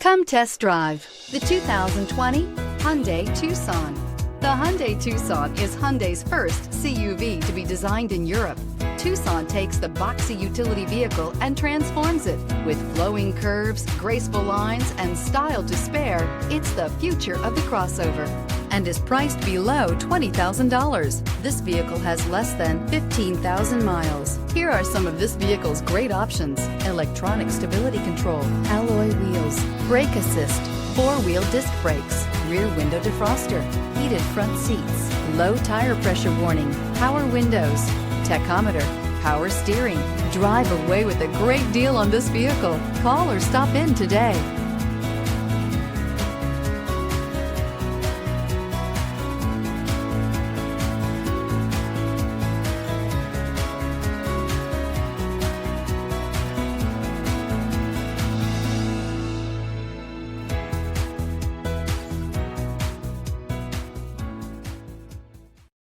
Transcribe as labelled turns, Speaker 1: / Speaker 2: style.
Speaker 1: Come test drive the 2020 Hyundai Tucson. The Hyundai Tucson is Hyundai's first CUV to be designed in Europe. Tucson takes the boxy utility vehicle and transforms it. With flowing curves, graceful lines, and style to spare, it's the future of the crossover and is priced below $20,000. This vehicle has less than 15,000 miles. Here are some of this vehicle's great options: electronic stability control, alloy wheels, brake assist, four-wheel disc brakes, rear window defroster, heated front seats, low tire pressure warning, power windows, tachometer, power steering. Drive away with a great deal on this vehicle. Call or stop in today.